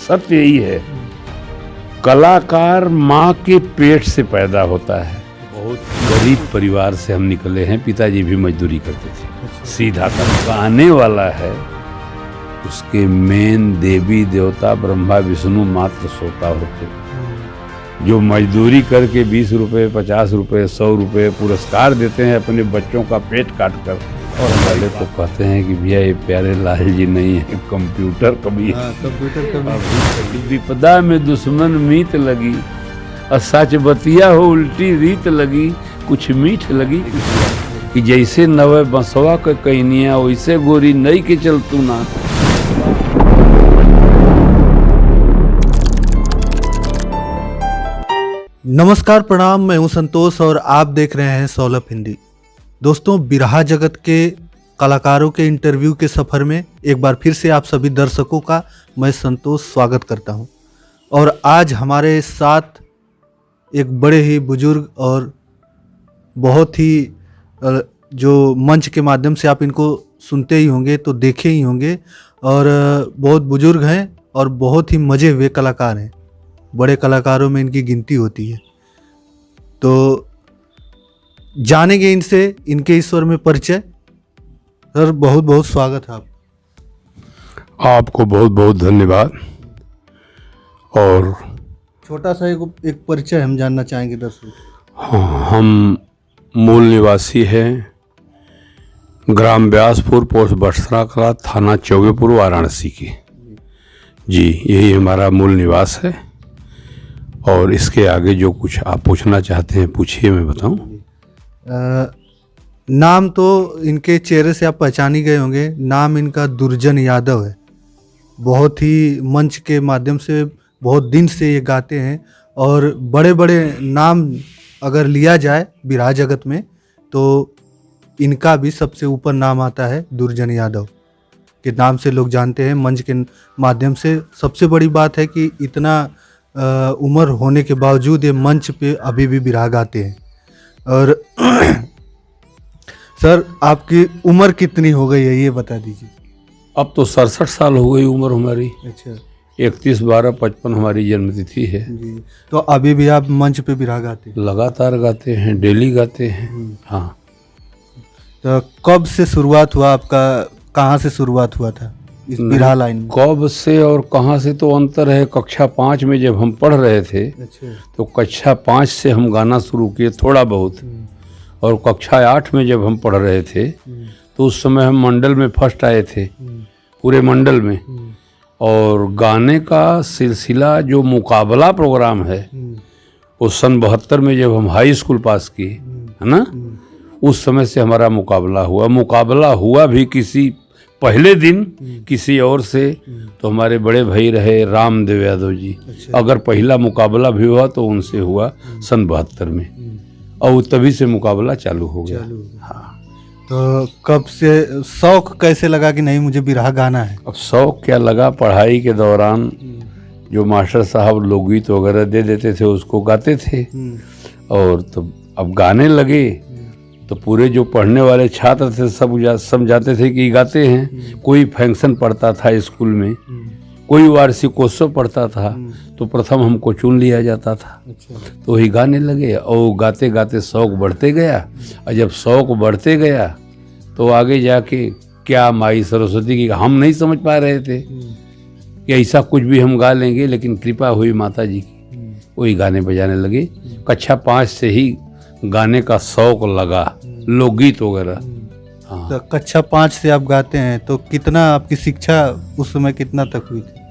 सत्य यही है, कलाकार माँ के पेट से पैदा होता है। बहुत गरीब परिवार से हम निकले हैं, पिताजी भी मजदूरी करते थे। सीधा सा गाने वाला है, उसके मेन देवी देवता ब्रह्मा विष्णु मात्र सोता होते, जो मजदूरी करके 20 रुपए 50 रुपए 100 रुपए पुरस्कार देते हैं अपने बच्चों का पेट काट कर, और वाले तो कहते हैं कि भैया ये प्यारे लाल जी नहीं है, कंप्यूटर कभी विपदा में दुश्मन मीत लगी, और सच बतिया हो उल्टी रीत लगी, कुछ मीठ लगी, कि जैसे नवे बंसवा के कहनिया वैसे गोरी नई के चलतू ना। नमस्कार, प्रणाम। मैं हूं संतोष और आप देख रहे हैं सौलभ हिंदी। दोस्तों, बिरहा जगत के कलाकारों के इंटरव्यू के सफ़र में एक बार फिर से आप सभी दर्शकों का मैं संतोष स्वागत करता हूं। और आज हमारे साथ एक बड़े ही बुजुर्ग और बहुत ही जो मंच के माध्यम से आप इनको सुनते ही होंगे तो देखे ही होंगे, और बहुत बुजुर्ग हैं और बहुत ही मज़े हुए कलाकार हैं। बड़े कलाकारों में इनकी गिनती होती है। तो जानेंगे इनसे इनके ईश्वर में परिचय। सर, बहुत बहुत स्वागत है आपको बहुत बहुत धन्यवाद। और छोटा सा एक परिचय हम जानना चाहेंगे दर्शकों। हाँ, हम मूल निवासी हैं ग्राम व्यासपुर, पोस्ट बटसरा कला, थाना चौबेपुर, वाराणसी की। जी, यही हमारा मूल निवास है। और इसके आगे जो कुछ आप पूछना चाहते हैं पूछिए, मैं बताऊं। नाम तो इनके चेहरे से आप पहचान ही गए होंगे। नाम इनका दुर्जन यादव है। बहुत ही मंच के माध्यम से बहुत दिन से ये गाते हैं, और बड़े बड़े नाम अगर लिया जाए बिरहा जगत में तो इनका भी सबसे ऊपर नाम आता है। दुर्जन यादव के नाम से लोग जानते हैं मंच के माध्यम से। सबसे बड़ी बात है कि इतना उम्र होने के बावजूद ये मंच पे अभी भी बिरहा गाते हैं। और सर, आपकी उम्र कितनी हो गई है ये बता दीजिए। अब तो 67 साल हो गई उम्र हमारी। अच्छा। 31/12/55 हमारी जन्मतिथि है जी। तो अभी भी आप मंच पे बिरहा गाते हैं? लगातार गाते हैं, डेली गाते हैं। हाँ। तो कब से शुरुआत हुआ आपका? कहाँ से शुरुआत हुआ था इस बिरहा लाइन में? कब से और कहाँ से तो अंतर है। कक्षा 5 में जब हम पढ़ रहे थे, अच्छा, तो कक्षा 5 से हम गाना शुरू किए थोड़ा बहुत। और कक्षा 8 में जब हम पढ़ रहे थे तो उस समय हम मंडल में फर्स्ट आए थे, पूरे मंडल में। और गाने का सिलसिला जो मुकाबला प्रोग्राम है वो सन 72 में जब हम हाई स्कूल पास किए, है ना, उस समय से हमारा मुकाबला हुआ भी किसी पहले दिन किसी और से, तो हमारे बड़े भाई रहे रामदेव यादव जी। अच्छा। अगर पहला मुकाबला भी हुआ तो उनसे हुआ सन 72 में, और तभी से मुकाबला चालू हो गया। हाँ। तो कब से शौक कैसे लगा कि नहीं मुझे बिरहा गाना है? अब शौक क्या लगा, पढ़ाई के दौरान जो मास्टर साहब लोकगीत वगैरह दे देते थे उसको गाते थे। और तो अब गाने लगे तो पूरे जो पढ़ने वाले छात्र थे सब जाते थे कि गाते हैं। कोई फंक्शन पड़ता था स्कूल में, कोई वार्षिकोत्सव पड़ता था, तो प्रथम हमको चुन लिया जाता था। अच्छा। तो वही गाने लगे, और गाते गाते शौक बढ़ते गया। और जब शौक बढ़ते गया तो आगे जाके क्या माई सरस्वती की हम नहीं समझ पा रहे थे कि ऐसा कुछ भी हम गा लेंगे, लेकिन कृपा हुई माता जी की, वही गाने बजाने लगे। कक्षा 5 से ही गाने का शौक लगा, लोकगीत वगैरह। हाँ। तो कक्षा 5 से आप गाते हैं, तो कितना आपकी शिक्षा उस समय कितना तक हुई थी?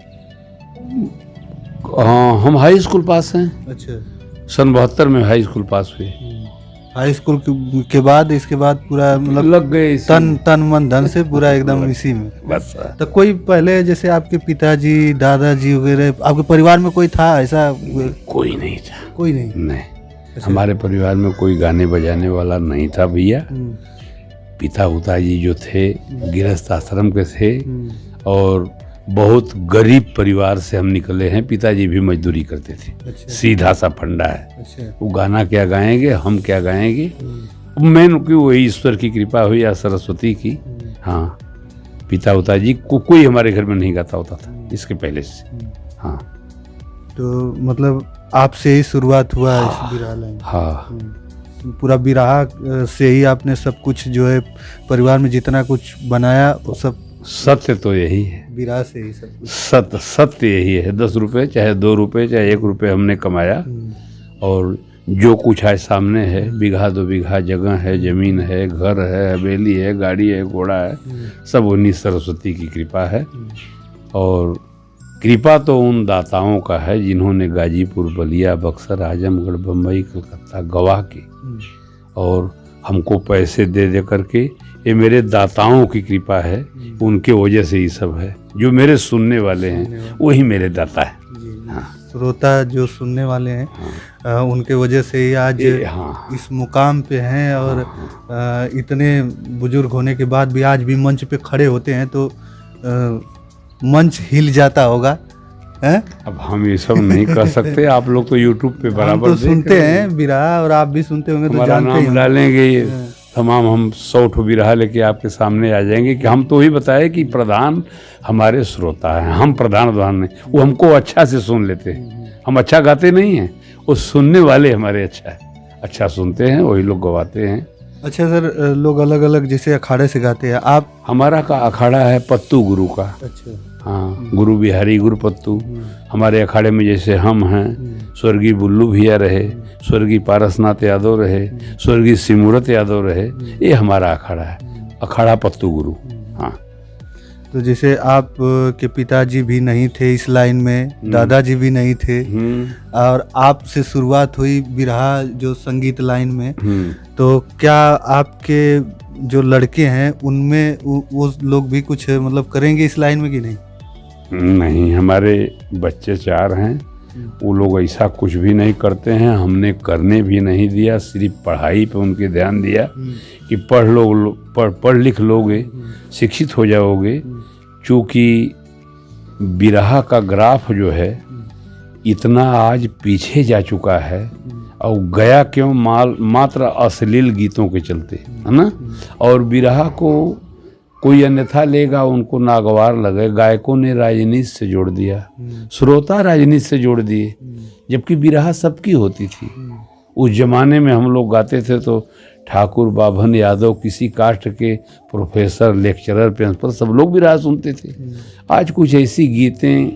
हाँ, हम हाई स्कूल पास हैं। अच्छा। सन 72 में हाई स्कूल पास हुए। हाई स्कूल के बाद इसके बाद पूरा मतलब लग गए तन मन धन से पूरा एकदम इसी में बस। तो कोई पहले जैसे आपके पिताजी दादाजी वगैरह आपके परिवार में कोई था ऐसा? कोई नहीं था। कोई नहीं? नहीं, हमारे परिवार में कोई गाने बजाने वाला नहीं था भैया। पिताजी जो थे गृहस्थ आश्रम के थे, और बहुत गरीब परिवार से हम निकले हैं। पिताजी भी मजदूरी करते थे। अच्छा। सीधा सा फंडा है। अच्छा। वो गाना क्या गाएंगे, हम क्या गाएंगे। मेन की वही ईश्वर की कृपा हुई या सरस्वती की। हाँ, पिता उता जी को कोई हमारे घर में नहीं गाता होता था इसके पहले से। हाँ तो मतलब आपसे ही शुरुआत हुआ इस बिरहा लाइन। हाँ पूरा बिरहा से ही आपने सब कुछ जो है परिवार में जितना कुछ बनाया वो सब सत्य तो यही है, बिरहा से ही सब कुछ। सत्य यही है। 10 रुपये चाहे 2 रुपये चाहे 1 रुपये हमने कमाया, और जो कुछ आज सामने है, बीघा 2 बीघा जगह है, ज़मीन है, घर है, हवेली है, गाड़ी है, घोड़ा है, सब उन्हीं सरस्वती की कृपा है। और कृपा तो उन दाताओं का है जिन्होंने गाजीपुर, बलिया, बक्सर, आजमगढ़, बम्बई, कलकत्ता गवाह के और हमको पैसे दे दे करके, ये मेरे दाताओं की कृपा है, उनके वजह से ये सब है। जो मेरे सुनने वाले हैं वही मेरे दाता है। हाँ। श्रोता जो सुनने वाले हैं उनके वजह से ही आज हाँ। इस मुकाम पे हैं, और इतने बुजुर्ग होने के बाद भी आज भी मंच पे खड़े होते हैं तो मंच हिल जाता होगा है? अब हम ये सब नहीं कर सकते। आप लोग तो YouTube पे बराबर तो सुनते हैं बिरहा, और आप भी सुनते होंगे तो हमारा जानते नाम डालेंगे, ये तमाम हम 100 बिरहा लेके आपके सामने आ जाएंगे कि हम तो ही बताए कि प्रधान हमारे श्रोता हैं, हम प्रधान नहीं, वो हमको अच्छा से सुन लेते हैं। हम अच्छा गाते नहीं हैं, वो सुनने वाले हमारे अच्छा सुनते हैं, वही लोग गवाते हैं। अच्छा सर, लोग अलग अलग जैसे अखाड़े से गाते हैं, आप? हमारा का अखाड़ा है पत्तू गुरु का। अच्छा। हाँ, गुरु बिहारी, गुरु पत्तू। हमारे अखाड़े में जैसे हम हैं, स्वर्गीय बुल्लू भैया रहे, स्वर्गीय पारसनाथ यादव रहे, स्वर्गीय सिमूरत यादव रहे, ये हमारा अखाड़ा है, अखाड़ा पत्तू गुरु। हाँ। तो जैसे आप के पिताजी भी नहीं थे इस लाइन में, दादाजी भी नहीं थे, और आपसे शुरुआत हुई बिरहा जो संगीत लाइन में, तो क्या आपके जो लड़के हैं उनमें वो लोग भी कुछ मतलब करेंगे इस लाइन में कि नहीं? नहीं, हमारे बच्चे 4 हैं, वो लोग ऐसा कुछ भी नहीं करते हैं, हमने करने भी नहीं दिया। सिर्फ पढ़ाई पे उनके ध्यान दिया कि पढ़ लिख लोगे, शिक्षित हो जाओगे। चूँकि बिरहा का ग्राफ जो है इतना आज पीछे जा चुका है, और गया क्यों मात्र अश्लील गीतों के चलते, है ना। और बिरहा को कोई अन्यथा लेगा, उनको नागवार लगे। गायकों ने राजनीति से जोड़ दिया, श्रोता राजनीति से जोड़ दिए, जबकि बिरहा सबकी होती थी। उस जमाने में हम लोग गाते थे तो ठाकुर, बाभन, यादव, किसी कास्ट के प्रोफेसर, लेक्चरर, प्रिंसिपल, सब लोग बिरहा सुनते थे। आज कुछ ऐसी गीतें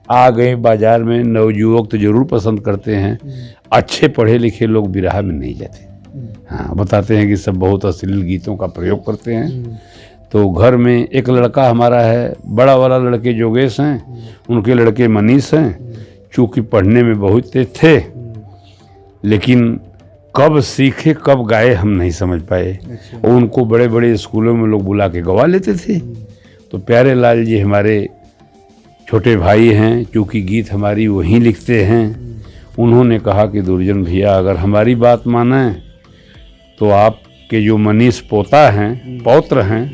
आ गए बाजार में, नवयुवक तो जरूर पसंद करते हैं, अच्छे पढ़े लिखे लोग बिरहा में नहीं जाते। हाँ, बताते हैं कि सब बहुत अश्लील गीतों का प्रयोग करते हैं। तो घर में एक लड़का हमारा है, बड़ा वाला लड़के जोगेश हैं, उनके लड़के मनीष हैं। चूँकि पढ़ने में बहुत तेज थे, लेकिन कब सीखे कब गाए हम नहीं समझ पाए। और उनको बड़े बड़े स्कूलों में लोग बुला के गवा लेते थे। तो प्यारे लाल जी हमारे छोटे भाई हैं, चूँकि गीत हमारी वहीं लिखते हैं, उन्होंने कहा कि दुर्जन भैया अगर हमारी बात माने तो आपके जो मनीष पोता हैं, पौत्र हैं,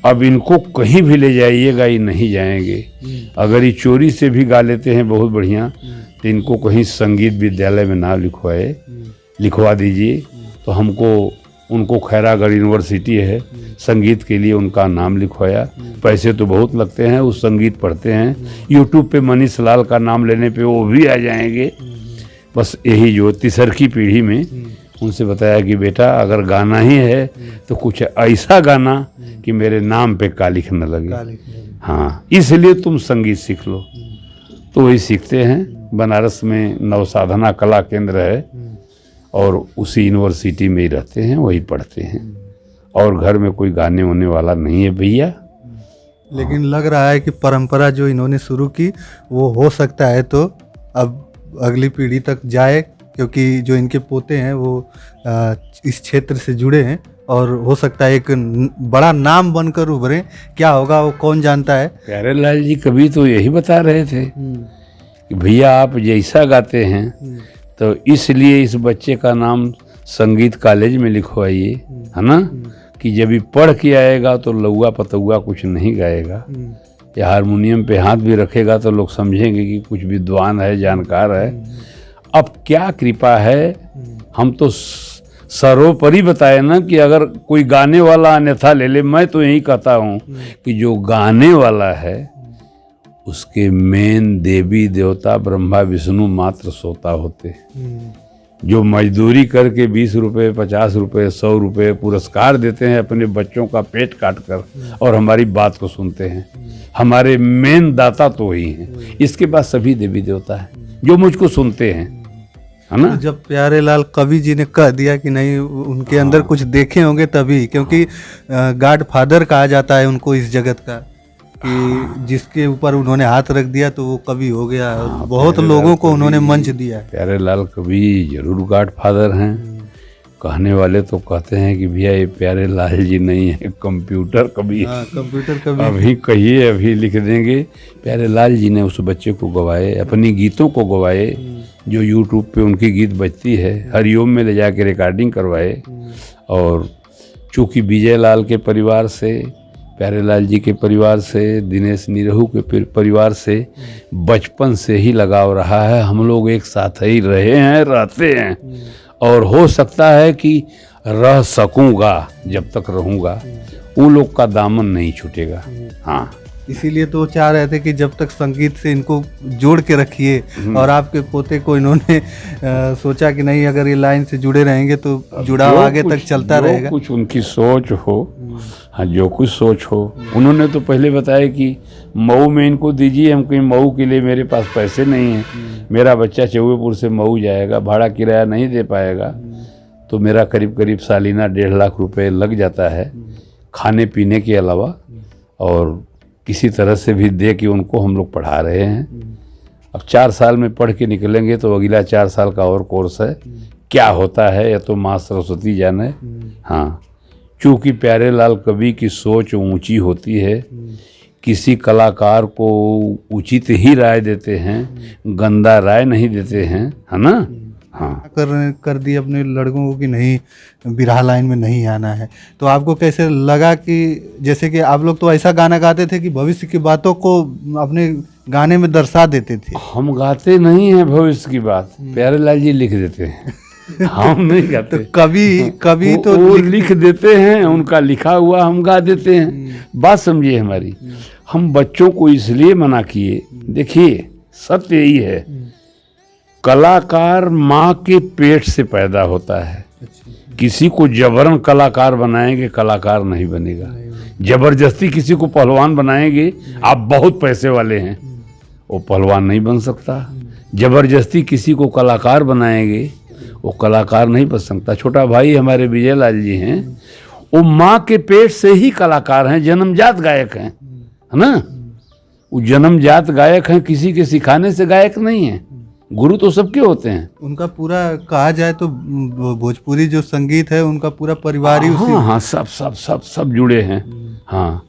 अब इनको कहीं भी ले जाइएगा, ये नहीं जाएंगे। अगर ये चोरी से भी गा लेते हैं बहुत बढ़िया, तो इनको कहीं संगीत विद्यालय में नाम लिखवा दीजिए। तो हमको उनको खैरागढ़ यूनिवर्सिटी है, संगीत के लिए उनका नाम लिखवाया। पैसे तो बहुत लगते हैं, उस संगीत पढ़ते हैं। यूट्यूब पे मनीष लाल का नाम लेने पे वो भी आ जाएंगे। बस यही जो तीसरी पीढ़ी में उनसे बताया कि बेटा अगर गाना ही है तो कुछ ऐसा गाना कि मेरे नाम पे कालिख न लगे। हाँ, इसलिए तुम संगीत सीख लो। तो वही सीखते हैं। बनारस में नवसाधना कला केंद्र है, और उसी यूनिवर्सिटी में ही रहते हैं, वही पढ़ते हैं। और घर में कोई गाने होने वाला नहीं है भैया। लेकिन लग रहा है कि परंपरा जो इन्होंने शुरू की वो हो सकता है तो अब अगली पीढ़ी तक जाए, क्योंकि जो इनके पोते हैं वो इस क्षेत्र से जुड़े हैं, और हो सकता है एक बड़ा नाम बनकर उभरे। क्या होगा वो कौन जानता है। प्यारे लाल जी कभी तो यही बता रहे थे कि भैया आप जैसा गाते हैं तो इसलिए इस बच्चे का नाम संगीत कॉलेज में लिखवाइए, है ना, कि जब भी पढ़ के आएगा तो लौआ पतौआ कुछ नहीं गाएगा, या हारमोनियम पे हाथ भी रखेगा तो लोग समझेंगे कि कुछ विद्वान है, जानकार है। अब क्या कृपा है, हम तो सर्वोपरि बताए ना कि अगर कोई गाने वाला अन्यथा ले ले, मैं तो यही कहता हूँ कि जो गाने वाला है उसके मेन देवी देवता ब्रह्मा विष्णु मात्र सोता होते। जो मजदूरी करके 20 रुपये 50 रुपये 100 रुपये पुरस्कार देते हैं अपने बच्चों का पेट काट कर और हमारी बात को सुनते हैं, हमारे मेन दाता तो वही हैं। इसके बाद सभी देवी देवता हैं जो मुझको सुनते हैं, है ना। जब प्यारे लाल कवि जी ने कह दिया कि नहीं उनके अंदर कुछ देखे होंगे तभी, क्योंकि गॉड फादर कहा जाता है उनको इस जगत का, कि जिसके ऊपर उन्होंने हाथ रख दिया तो वो कवि हो गया। बहुत लोगों को उन्होंने मंच दिया। प्यारे लाल कवि जरूर गॉड फादर हैं। कहने वाले तो कहते हैं कि भैया ये प्यारे लाल जी नहीं है, कंप्यूटर कवि। कंप्यूटर कवि अभी कहिए, अभी लिख देंगे। प्यारे लाल जी ने उस बच्चे को गवाए, अपनी गीतों को गवाए, जो यूट्यूब पे उनकी गीत बजती है, हरिओम में ले जाके रिकॉर्डिंग करवाए। और चूँकि विजय लाल के परिवार से, प्यारे लाल जी के परिवार से, दिनेश निरहू के परिवार से बचपन से ही लगाव रहा है। हम लोग एक साथ ही रहे हैं, रहते हैं, और हो सकता है कि रह सकूँगा जब तक रहूँगा। वो लोग का दामन नहीं छूटेगा। हाँ, इसीलिए तो चाह रहे थे कि जब तक संगीत से इनको जोड़ के रखिए। और आपके पोते को इन्होंने सोचा कि नहीं, अगर ये लाइन से जुड़े रहेंगे तो जुड़ाव आगे तक चलता रहेगा। कुछ उनकी सोच हो, हाँ, जो कुछ सोच हो। उन्होंने तो पहले बताया कि मऊ में इनको दीजिए, हम कहीं मऊ के लिए मेरे पास पैसे नहीं हैं, मेरा बच्चा चौबेपुर से मऊ जाएगा, भाड़ा किराया नहीं दे पाएगा, तो मेरा करीब करीब सालाना 1.5 लाख रुपए लग जाता है खाने पीने के अलावा, और किसी तरह से भी दे के उनको हम लोग पढ़ा रहे हैं। अब 4 साल में पढ़ के निकलेंगे तो अगला 4 साल का और कोर्स है, क्या होता है या तो माँ सरस्वती जाने। हाँ, चूँकि प्यारे लाल कवि की सोच ऊंची होती है, किसी कलाकार को उचित ही राय देते हैं, गंदा राय नहीं देते हैं, है ना। हाँ, कर दिए अपने लड़कों को कि नहीं बिरहा लाइन में नहीं आना है। तो आपको कैसे लगा कि जैसे कि आप लोग तो ऐसा गाना गाते थे कि भविष्य की बातों को अपने गाने में दर्शा देते थे। हम गाते नहीं हैं भविष्य की बात, प्यारे लाल जी लिख देते हैं। हम नहीं गाते। तो कभी तो वो लिख देते हैं, उनका लिखा हुआ हम गा देते हैं। बात समझिए हमारी। हम बच्चों को इसलिए मना किए, देखिए सत्य यही है, कलाकार माँ के पेट से पैदा होता है। किसी को जबरन कलाकार बनाएंगे, कलाकार नहीं बनेगा। जबरदस्ती किसी को पहलवान बनाएंगे, आप बहुत पैसे वाले हैं, वो पहलवान नहीं बन सकता। जबरदस्ती किसी को कलाकार बनाएंगे, वो कलाकार नहीं बन सकता। छोटा भाई हमारे विजय लाल जी हैं, वो माँ के पेट से ही कलाकार हैं, जन्मजात गायक हैं, है ना। वो जन्मजात गायक हैं, किसी के सिखाने से गायक नहीं है। गुरु तो सबके होते हैं। उनका पूरा कहा जाए तो भोजपुरी जो संगीत है उनका पूरा परिवार ही उसी। हाँ, सब जुड़े हैं। हाँ,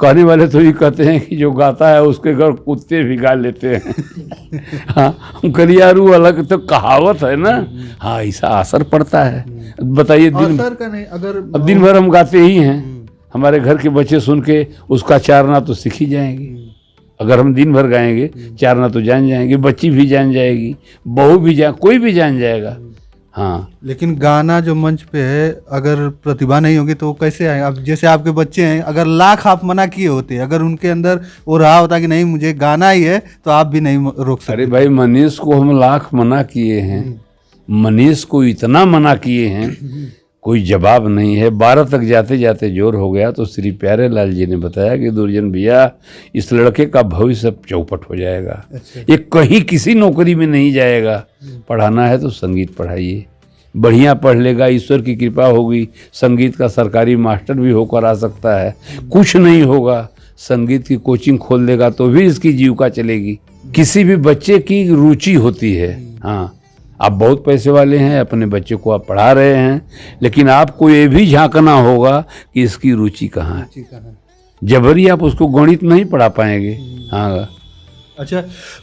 कहने वाले तो ये कहते हैं कि जो गाता है उसके घर कुत्ते भी गा लेते हैं। हाँ, कलियारू अलग तो कहावत है ना। हाँ, ऐसा असर पड़ता है। बताइए, असर का नहीं, अगर अब दिन भर हम गाते ही हैं, हमारे घर के बच्चे सुन के उसका चारना तो सीख ही जाएंगे। अगर हम दिन भर गाएंगे, चारना तो जान जाएंगे, बच्ची भी जान जाएगी, बहू भी जान, कोई भी जान जाएगा। हाँ, लेकिन गाना जो मंच पे है, अगर प्रतिभा नहीं होगी तो वो कैसे आए? अब जैसे आपके बच्चे हैं, अगर लाख आप मना किए होते, अगर उनके अंदर वो रहा होता कि नहीं मुझे गाना ही है, तो आप भी नहीं रोक सकते। अरे भाई, मनीष को हम लाख मना किए हैं, मनीष को इतना मना किए हैं, कोई जवाब नहीं है। 12 तक जाते जाते जोर हो गया तो श्री प्यारे लाल जी ने बताया कि दुर्जन भैया, इस लड़के का भविष्य चौपट हो जाएगा। ये कहीं किसी नौकरी में नहीं जाएगा। पढ़ाना है तो संगीत पढ़ाइए, बढ़िया पढ़ लेगा, ईश्वर की कृपा होगी, संगीत का सरकारी मास्टर भी होकर आ सकता है। कुछ नहीं होगा, संगीत की कोचिंग खोल देगा तो भी इसकी जीविका चलेगी। किसी भी बच्चे की रुचि होती है। हाँ, आप बहुत पैसे वाले हैं, अपने बच्चे को आप पढ़ा रहे हैं, लेकिन आपको ये भी झांकना होगा कि इसकी रुचि कहाँ है। जबरी आप उसको गणित नहीं पढ़ा पाएंगे। हाँ, अच्छा,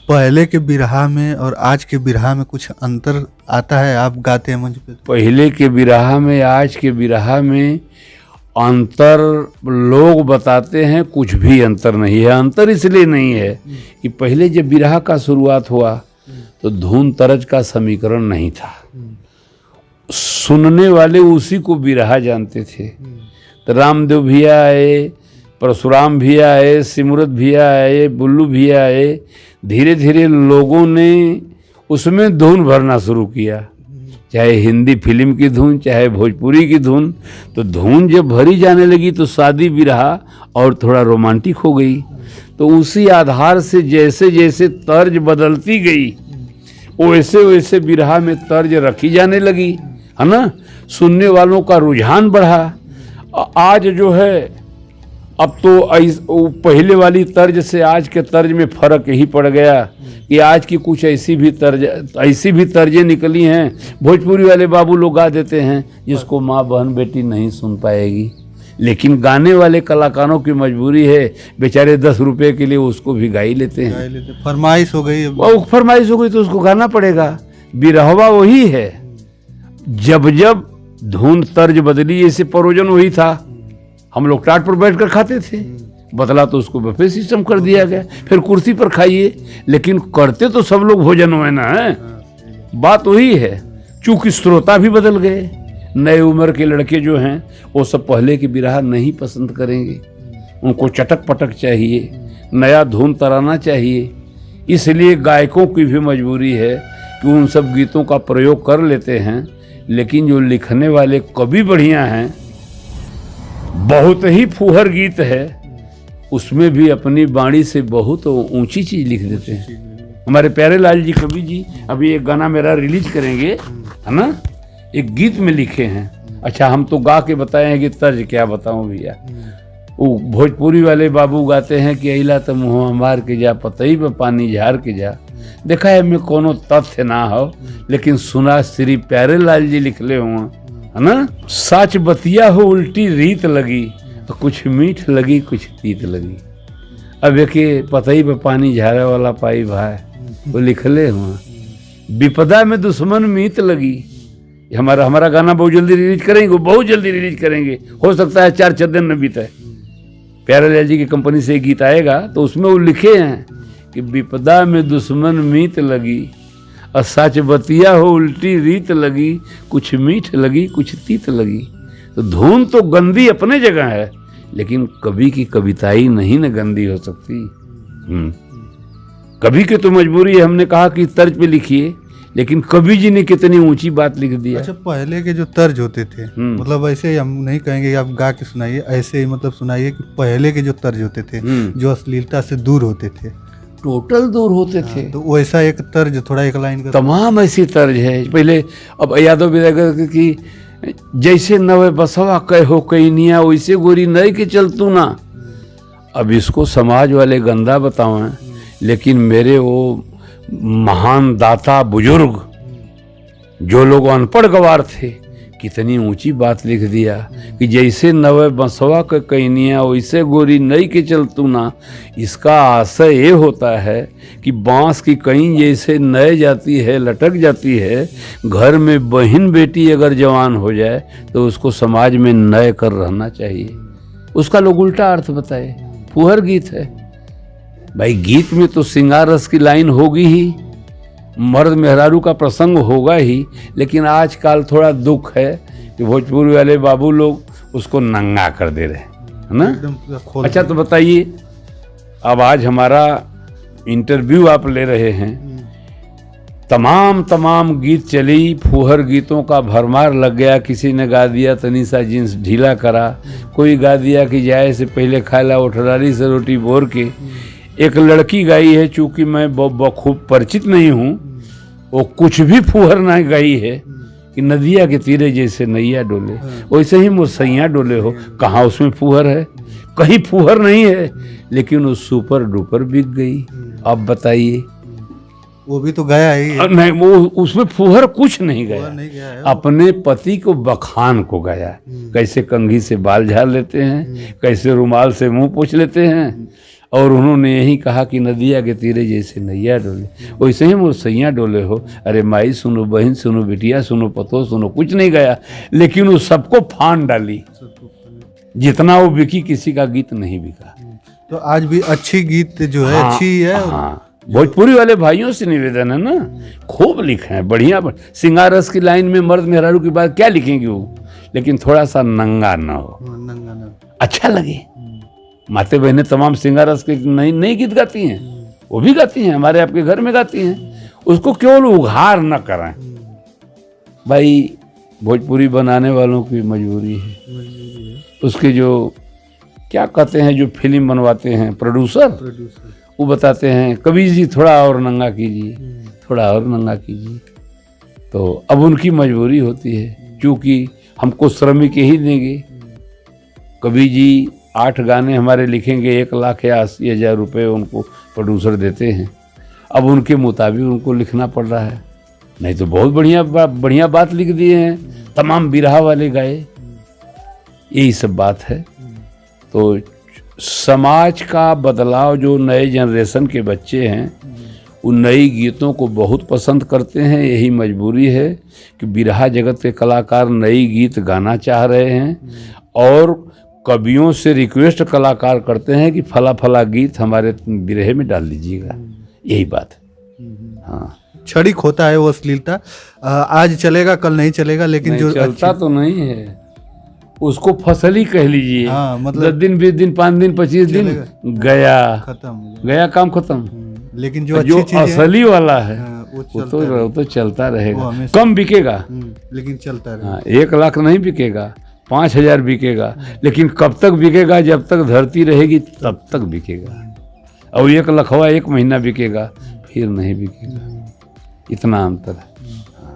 पहले के बिरहा में और आज के बिरहा में कुछ अंतर आता है? आप गाते हैं मंच पे। पहले के बिरहा में आज के बिरहा में अंतर लोग बताते हैं, कुछ भी अंतर नहीं है। अंतर इसलिए नहीं है कि पहले जब बिरहा का शुरुआत हुआ तो धुन तरज का समीकरण नहीं था। सुनने वाले उसी को बिरहा जानते थे। तो रामदेव भैया आए, परशुराम भैया आए, सिमरत भैया आए, बुल्लू भैया आए, धीरे धीरे लोगों ने उसमें धुन भरना शुरू किया, चाहे हिंदी फिल्म की धुन, चाहे भोजपुरी की धुन। तो धुन जब भरी जाने लगी तो शादी बिरहा और थोड़ा रोमांटिक हो गई। तो उसी आधार से जैसे जैसे तर्ज बदलती गई वैसे वैसे बिरहा में तर्ज रखी जाने लगी, है ना। सुनने वालों का रुझान बढ़ा। आज जो है अब तो पहले वाली तर्ज से आज के तर्ज में फ़र्क ही पड़ गया कि आज की कुछ ऐसी भी तर्जें निकली हैं। भोजपुरी वाले बाबू लोग गा देते हैं जिसको माँ बहन बेटी नहीं सुन पाएगी, लेकिन गाने वाले कलाकारों की मजबूरी है, बेचारे 10 रुपये के लिए उसको भी गा ही लेते हैं। फरमाइश हो गई, वो फरमाइश हो गई तो उसको गाना पड़ेगा। बिरहवा वही है, जब जब धुन तर्ज बदली, ऐसे परोजन वही था, हम लोग टाट पर बैठ कर खाते थे, बदला तो उसको बफे सिस्टम कर दिया गया, फिर कुर्सी पर खाइए, लेकिन करते तो सब लोग भोजन में ना है। बात वही है, चूंकि श्रोता भी बदल गए। नए उम्र के लड़के जो हैं वो सब पहले की बिरहा नहीं पसंद करेंगे, उनको चटक पटक चाहिए, नया धुन तराना चाहिए। इसलिए गायकों की भी मजबूरी है कि उन सब गीतों का प्रयोग कर लेते हैं, लेकिन जो लिखने वाले कवि बढ़िया हैं, बहुत ही फूहर गीत है, उसमें भी अपनी वाणी से बहुत ऊंची चीज लिख देते हैं। हमारे प्यारे लाल जी कवि जी अभी एक गाना मेरा रिलीज करेंगे, है ना, एक गीत में लिखे हैं। अच्छा, हम तो गा के बताए हैं कि तर्ज क्या बताऊं भैया। वो भोजपुरी वाले बाबू गाते हैं कि अइला तो मुँह मार के जा, पतई में पानी झार के जा। देखा है मैं कोनो तथ्य ना हो, लेकिन सुना श्री प्यारे लाल जी लिखले हुआ, है ना। सच बतिया हो उल्टी रीत लगी, तो कुछ मीठ लगी कुछ तीत लगी। अब एक पतई पे पानी झारे वाला पाई भाई वो लिखले हुआ, विपदा में दुश्मन मीत लगी। हमारा गाना बहुत जल्दी रिलीज करेंगे, बहुत जल्दी रिलीज करेंगे, हो सकता है 4-6 दिन में बीते। प्यारे लाल जी की कंपनी से एक गीत आएगा तो उसमें वो लिखे हैं कि विपदा में दुश्मन मीत लगी, और सच बतिया हो उल्टी रीत लगी, कुछ मीठ लगी कुछ तीत लगी। तो धुन तो गंदी अपने जगह है, लेकिन कवि की कविताई नहीं न गंदी हो सकती। कवि की तो मजबूरी है, हमने कहा कि तर्ज पे लिखिए, लेकिन कवि जी ने कितनी ऊंची बात लिख दी है। अच्छा, पहले के जो तर्ज होते थे, मतलब ऐसे ही हम नहीं कहेंगे आप गा के सुनाइए, ऐसे ही मतलब सुनाइए कि पहले के जो तर्ज होते थे जो अश्लीलता से दूर होते थे, टोटल दूर होते थे। तो वैसा एक तर्ज, थोड़ा एक लाइन का तमाम ऐसी तर्ज है। पहले अब यादव विदागर की जैसे नवे बसवा कहो कैनिया, वैसे गोरी नई के चल तू ना। अब इसको समाज वाले गंदा बतावें, लेकिन मेरे वो महान दाता बुजुर्ग जो लोग अनपढ़ गवार थे, कितनी ऊंची बात लिख दिया कि जैसे नवे बसवा का कैनिया वैसे गोरी नई के चल तू ना। इसका आशय ये होता है कि बांस की कहीं जैसे नए जाती है, लटक जाती है, घर में बहन बेटी अगर जवान हो जाए तो उसको समाज में नए कर रहना चाहिए। उसका लोग उल्टा अर्थ बताए, फुहर गीत है भाई। गीत में तो श्रृंगार रस की लाइन होगी ही, मर्द मेहरारू का प्रसंग होगा ही, लेकिन आजकल थोड़ा दुख है कि भोजपुरी वाले बाबू लोग उसको नंगा कर दे रहे हैं, है ना। अच्छा, तो बताइए, अब आज हमारा इंटरव्यू आप ले रहे हैं, तमाम गीत चली, फूहर गीतों का भरमार लग गया। किसी ने गा दिया तनीसा जींस ढीला करा, कोई गा दिया कि जाए से पहले खाला ओठरारी से रोटी बोर के। एक लड़की गाई है, चूंकि मैं बखूब परिचित नहीं हूँ, वो कुछ भी फूहर ना गाई है कि नदिया के तीरे जैसे नैया डोले, वैसे ही मुरसैया डोले हो। कहाँ उसमें फूहर है? कहीं फूहर नहीं है, लेकिन वो सुपर डुपर बिक गई। अब बताइए, वो भी तो गया ही नहीं, वो उसमें फूहर कुछ नहीं गया, अपने पति को बखान को गया। कैसे कंघी से बाल झाड़ लेते हैं, कैसे रुमाल से मुंह पोंछ लेते हैं, और उन्होंने यही कहा कि नदिया के तीरे जैसे नैया डोले वैसे ही मुरसैया डोले हो। अरे माई सुनो, बहन सुनो, बिटिया सुनो, पतो सुनो, कुछ नहीं गया, लेकिन वो सबको फान डाली। जितना वो बिकी, किसी का गीत नहीं बिका। तो आज भी अच्छी गीत जो है, हाँ, अच्छी है, हाँ, भोजपुरी वाले भाइयों से निवेदन है ना, खूब लिखें, बढ़िया सिंगार रस की लाइन में मर्द मेहरारू की बात क्या लिखेंगे वो, लेकिन थोड़ा सा नंगा ना हो, नंगा ना। अच्छा लगे। माते बहनें तमाम सिंगार रस के नई गीत गाती हैं, वो भी गाती हैं, हमारे आपके घर में गाती हैं, उसको केवल उघार न कराएं। भाई भोजपुरी बनाने वालों की मजबूरी है, उसके जो क्या कहते हैं, जो फिल्म बनवाते हैं प्रोड्यूसर, वो बताते हैं कबीर जी थोड़ा और नंगा कीजिए, थोड़ा और नंगा कीजिए। तो अब उनकी मजबूरी होती है, क्योंकि हमको श्रमिक ही देंगे। कबीर जी 8 गाने हमारे लिखेंगे, 1,00,000 या 80,000 रुपये उनको प्रोड्यूसर देते हैं। अब उनके मुताबिक उनको लिखना पड़ रहा है, नहीं तो बहुत बढ़िया बात लिख दिए हैं, तमाम बिरहा वाले गाए, यही सब बात है। तो समाज का बदलाव, जो नए जनरेशन के बच्चे हैं वो नई गीतों को बहुत पसंद करते हैं, यही मजबूरी है कि बिरहा जगत के कलाकार नई गीत गाना चाह रहे हैं और कवियों से रिक्वेस्ट कलाकार करते हैं कि फला फला गीत हमारे बिरहे में डाल दीजिएगा, यही बात है। हाँ, क्षणिक होता है वो अश्लीलता, आज चलेगा कल नहीं चलेगा, लेकिन नहीं जो चलता तो नहीं है, उसको फसल ही कह लीजिए। हाँ, मतलब 10 दिन 20 दिन 5 दिन 25 दिन गया, खत्म, गया काम खत्म। लेकिन जो जो अच्छी चीजें हैं, असली वाला है वो वो चलता तो चलता वो रहेगा, हमेशा- कम बिकेगा। लेकिन चलता रहे। हाँ, 1,00,000 नहीं बिकेगा, 5,000 बिकेगा, लेकिन कब तक बिकेगा, जब तक धरती रहेगी तब तक बिकेगा। और 1,00,000 1 महीना बिकेगा, फिर नहीं बिकेगा, इतना अंतर है। हाँ।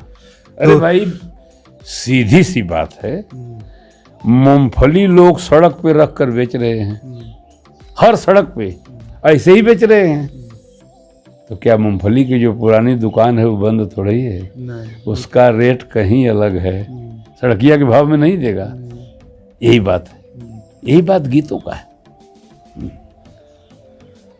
अरे भाई सीधी सी बात है, मूंगफली लोग सड़क पे रख कर बेच रहे हैं, हर सड़क पे ऐसे ही बेच रहे हैं। तो क्या मूंगफली की जो पुरानी दुकान है वो बंद थोड़ी है, नहीं, उसका रेट कहीं अलग है, सड़किया के भाव में नहीं देगा। यही बात है, यही बात गीतों का है।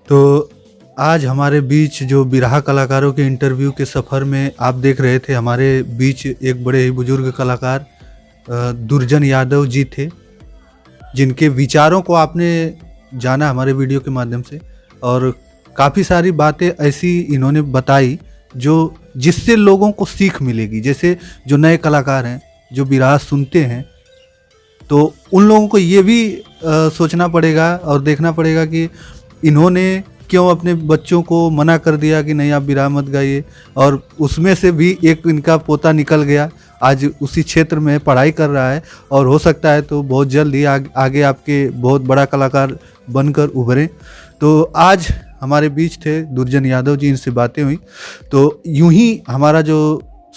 तो आज हमारे बीच जो बिरहा कलाकारों के इंटरव्यू के सफ़र में आप देख रहे थे, हमारे बीच एक बड़े ही बुजुर्ग कलाकार दुर्जन यादव जी थे, जिनके विचारों को आपने जाना हमारे वीडियो के माध्यम से, और काफ़ी सारी बातें ऐसी इन्होंने बताई जो जिससे लोगों को सीख मिलेगी। जैसे जो नए कलाकार हैं जो बिरहा सुनते हैं, तो उन लोगों को ये भी सोचना पड़ेगा और देखना पड़ेगा कि इन्होंने क्यों अपने बच्चों को मना कर दिया कि नहीं आप बिरहा मत गाइए, और उसमें से भी एक इनका पोता निकल गया, आज उसी क्षेत्र में पढ़ाई कर रहा है, और हो सकता है तो बहुत जल्द ही आगे आपके बहुत बड़ा कलाकार बनकर उभरें। तो आज हमारे बीच थे दुर्जन यादव जी, इनसे बातें हुई। तो यूं ही हमारा जो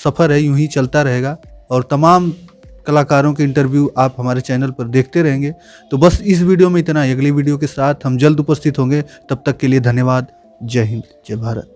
सफ़र है यूं ही चलता रहेगा, और तमाम कलाकारों के इंटरव्यू आप हमारे चैनल पर देखते रहेंगे। तो बस इस वीडियो में इतना ही, अगली वीडियो के साथ हम जल्द उपस्थित होंगे। तब तक के लिए धन्यवाद। जय हिंद, जय भारत।